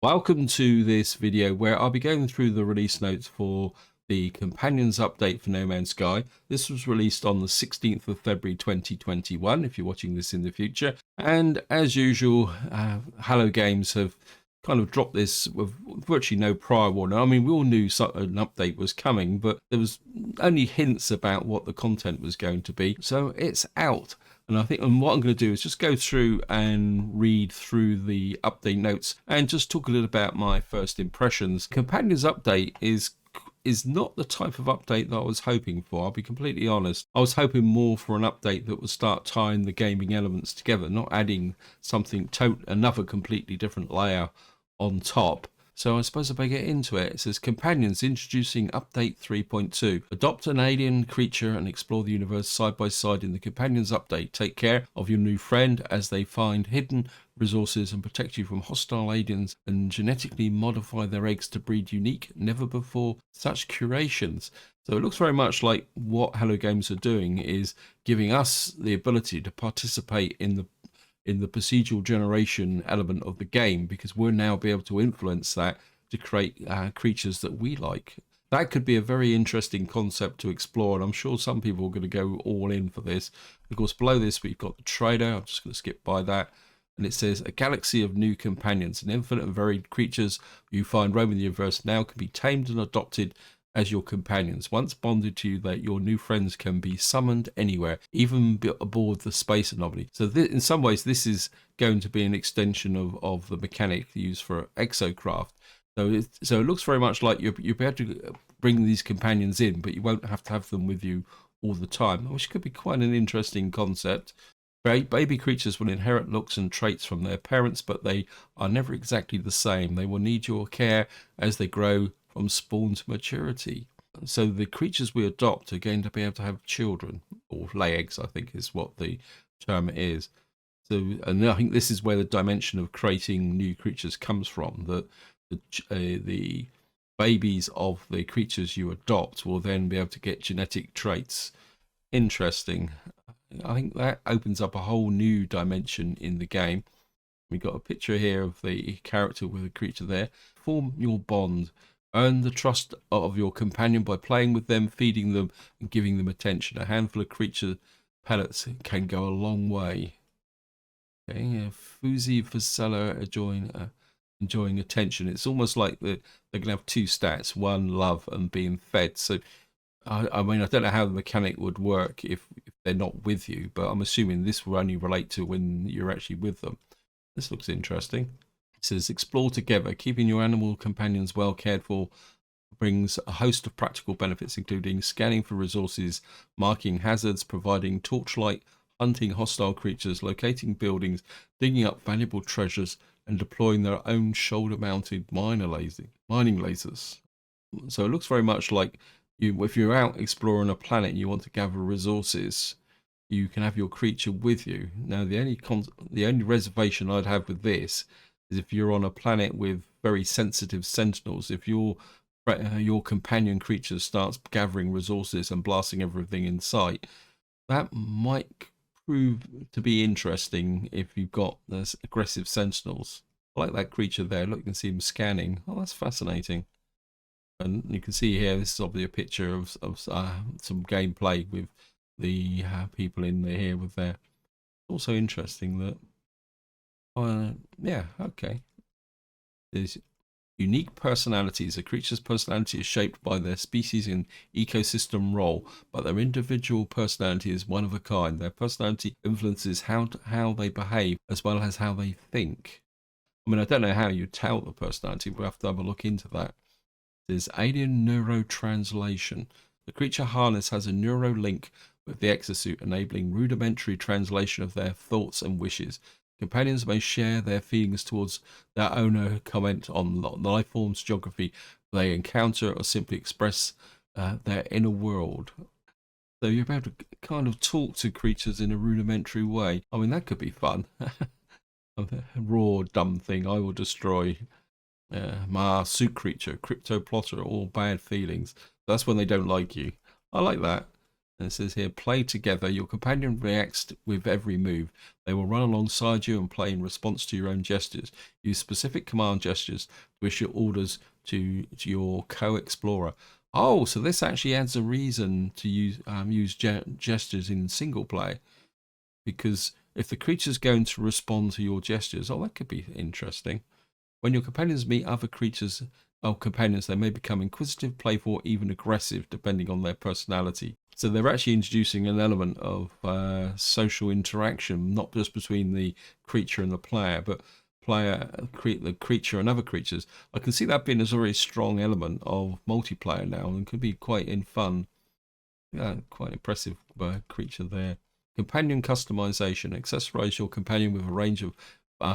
Welcome to this video where I'll be going through the release notes for the Companions update for No Man's Sky. This was released on the 16th of February 2021 if you're watching this in the future. And as usual, Hello Games have kind of dropped this with virtually no prior warning. I mean, we all knew an update was coming, but there was only hints about what the content was going to be. So it's out. And I think what I'm going to do is just go through and read through the update notes and just talk a little about my first impressions. Companions update is not the type of update that I was hoping for. I'll be completely honest. I was hoping more for an update that would start tying the gaming elements together, not adding something another completely different layer on top. So I suppose if I get into it, it says Companions introducing update 3.2. Adopt an alien creature and explore the universe side by side in the Companions update. Take care of your new friend as they find hidden resources and protect you from hostile aliens and genetically modify their eggs to breed unique, never before such curations. So it looks very much like what Hello Games are doing is giving us the ability to participate in the procedural generation element of the game, because we'll now be able to influence that to create creatures that we like. That could be a very interesting concept to explore, and I'm sure some people are going to go all in for this. Of course, below this we've got the trailer. I'm just going to skip by that. And it says, a galaxy of new companions and infinite and varied creatures you find roaming the universe now can be tamed and adopted as your companions. Once bonded to you, that your new friends can be summoned anywhere, even aboard the space anomaly. So in some ways, this is going to be an extension of the mechanic used for Exocraft. So it looks very much like you'll be able to bring these companions in, but you won't have to have them with you all the time, which could be quite an interesting concept. Baby creatures will inherit looks and traits from their parents, but they are never exactly the same. They will need your care as they grow from spawn to maturity. So the creatures we adopt are going to be able to have children, or lay eggs, I think is what the term is. So, and I think this is where the dimension of creating new creatures comes from, that the babies of the creatures you adopt will then be able to get genetic traits. Interesting. I think that opens up a whole new dimension in the game. We've got a picture here of the character with a creature there. Form your bond. Earn the trust of your companion by playing with them, feeding them, and giving them attention. A handful of creature pellets can go a long way. Okay, Fuzi Vasella enjoying attention. It's almost like they're going to have two stats: one, love, and being fed. So, I mean, I don't know how the mechanic would work if they're not with you, but I'm assuming this will only relate to when you're actually with them. This looks interesting. It says, explore together. Keeping your animal companions well cared for brings a host of practical benefits, including scanning for resources, marking hazards, providing torchlight, hunting hostile creatures, locating buildings, digging up valuable treasures, and deploying their own shoulder-mounted mining lasers. So it looks very much like if you're out exploring a planet and you want to gather resources, you can have your creature with you. Now, the only reservation I'd have with this is if you're on a planet with very sensitive sentinels. If your companion creature starts gathering resources and blasting everything in sight, that might prove to be interesting if you've got this aggressive sentinels. I like that creature there. Look, you can see him scanning. Oh, that's fascinating. And you can see here, this is obviously a picture of some gameplay with the people in there here with their. Also interesting that, yeah, okay. There's unique personalities. A creature's personality is shaped by their species and ecosystem role, but their individual personality is one of a kind. Their personality influences how they behave as well as how they think. I mean, I don't know how you tell the personality. We'll have to have a look into that. There's alien neurotranslation. The creature harness has a neuro link with the exosuit, enabling rudimentary translation of their thoughts and wishes. Companions may share their feelings towards their owner, comment on life forms, geography they encounter, or simply express their inner world. So you're able to kind of talk to creatures in a rudimentary way. I mean, that could be fun. A raw, dumb thing I will destroy. Ma, suit creature, crypto plotter, all bad feelings. That's when they don't like you. I like that. And it says here, play together. Your companion reacts with every move. They will run alongside you and play in response to your own gestures. Use specific command gestures to issue orders to your co-explorer. Oh, so this actually adds a reason to use gestures in single play, because if the creature's going to respond to your gestures, oh, that could be interesting. When your companions meet other creatures or companions, they may become inquisitive, playful, or even aggressive, depending on their personality. So they're actually introducing an element of social interaction, not just between the creature and the player, but the creature and other creatures. I can see that being a very strong element of multiplayer now, and could be quite in fun. Yeah, quite impressive creature there. Companion customization. Accessorize your companion with a range of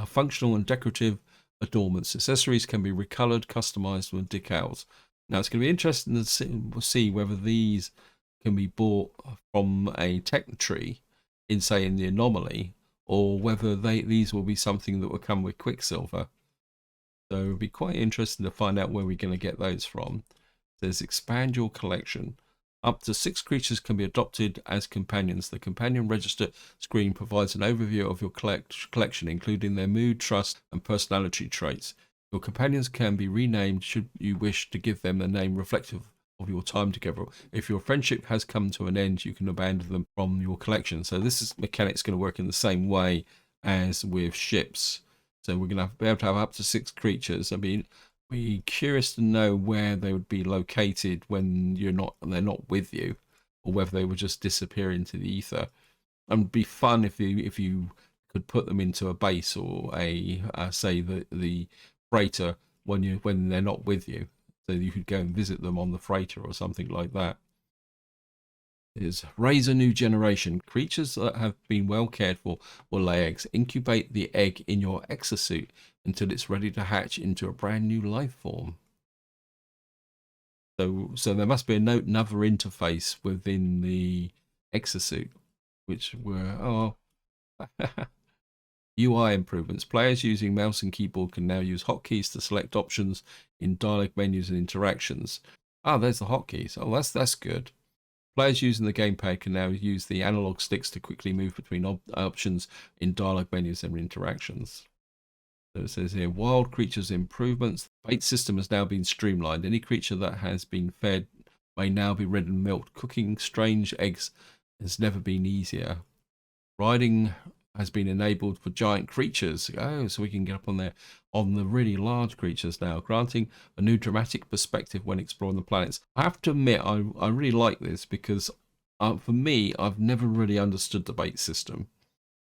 functional and decorative adornments. Accessories can be recolored, customized with decals. Now it's going to be interesting to see whether these can be bought from a tech tree in, say, in the anomaly, or whether these will be something that will come with Quicksilver. So it'll be quite interesting to find out where we're going to get those from. It says expand your collection. Up to 6 creatures can be adopted as companions. The companion register screen provides an overview of your collection, including their mood, trust, and personality traits. Your companions can be renamed should you wish to give them a name reflective of your time together. If your friendship has come to an end, you can abandon them from your collection. So this mechanic's going to work in the same way as with ships. So we're going to be able to have up to 6 creatures. I mean, be curious to know where they would be located when they're not with you, or whether they would just disappear into the ether. And it'd be fun if you could put them into a base, or a say the freighter when they're not with you, so you could go and visit them on the freighter or something like that. Is raise a new generation. Creatures that have been well cared for will lay eggs. Incubate the egg in your exosuit until it's ready to hatch into a brand new life form. So there must be another interface within the exosuit, which were UI improvements. Players using mouse and keyboard can now use hotkeys to select options in dialog menus and interactions. There's the hotkeys. Oh, that's good. Players using the gamepad can now use the analog sticks to quickly move between options in dialog menus and interactions. So it says here, wild creatures improvements. The bait system has now been streamlined. Any creature that has been fed may now be red and milked. Cooking strange eggs has never been easier. Riding has been enabled for giant creatures. Oh, so we can get up on there on the really large creatures now, granting a new dramatic perspective when exploring the planets. I have to admit, I really like this, because for me, I've never really understood the bait system,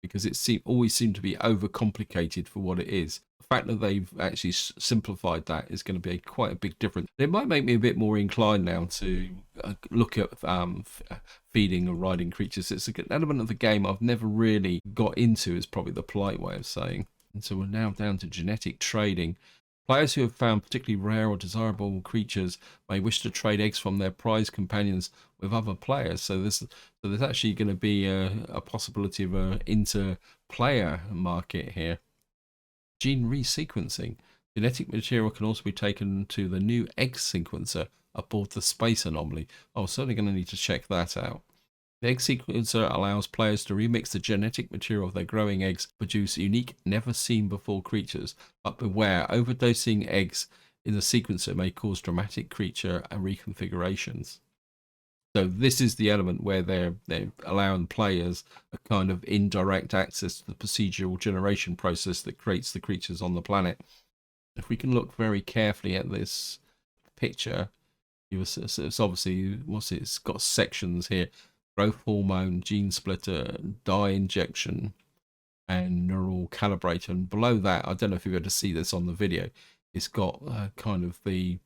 because it always seemed to be overcomplicated for what it is. The fact that they've actually simplified that is going to be quite a big difference. It might make me a bit more inclined now to look at feeding or riding creatures. It's an element of the game I've never really got into, is probably the polite way of saying. And so we're now down to genetic trading. Players who have found particularly rare or desirable creatures may wish to trade eggs from their prize companions with other players. So there's actually going to be a possibility of an inter-player market here. Gene resequencing. Genetic material can also be taken to the new egg sequencer aboard the space anomaly. Oh, certainly going to need to check that out. The egg sequencer allows players to remix the genetic material of their growing eggs to produce unique, never-seen-before creatures. But beware, overdosing eggs in the sequencer may cause dramatic creature and reconfigurations. So this is the element where they're allowing players a kind of indirect access to the procedural generation process that creates the creatures on the planet. If we can look very carefully at this picture, it's obviously it's got sections here: growth hormone, gene splitter, dye injection, and neural calibrator. And below that, I don't know if you're able to see this on the video, it's got kind of the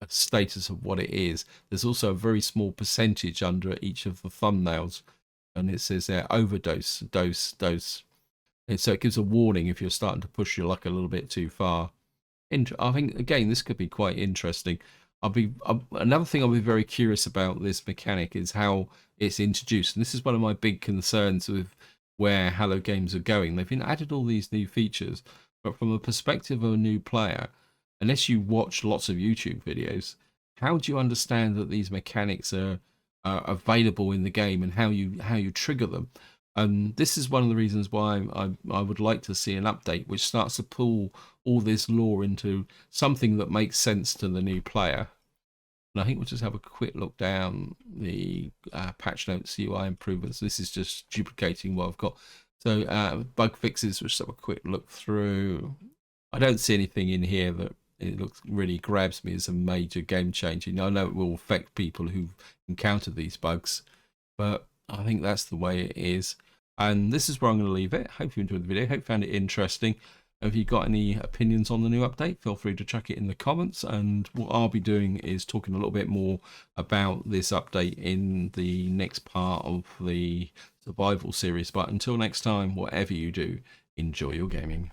status of what it is. There's also a very small percentage under each of the thumbnails, and it says there overdose, dose. And so it gives a warning if you're starting to push your luck a little bit too far. I think, again, this could be quite interesting. Another thing I'll be very curious about this mechanic is how it's introduced. And this is one of my big concerns with where Hello Games are going. They've been added all these new features, but from the perspective of a new player, unless you watch lots of YouTube videos, how do you understand that these mechanics are available in the game and how you trigger them. And this is one of the reasons why I would like to see an update which starts to pull all this lore into something that makes sense to the new player. And I think we'll just have a quick look down the patch notes, UI improvements. This is just duplicating what I've got. So bug fixes, we'll just have a quick look through. I don't see anything in here that it looks really grabs me as a major game changing. I know it will affect people who've encountered these bugs, but I think that's the way it is. And this is where I'm going to leave it. Hope you enjoyed the video. Hope you found it interesting. If you've got any opinions on the new update, feel free to chuck it in the comments. And what I'll be doing is talking a little bit more about this update in the next part of the survival series. But until next time, whatever you do, enjoy your gaming.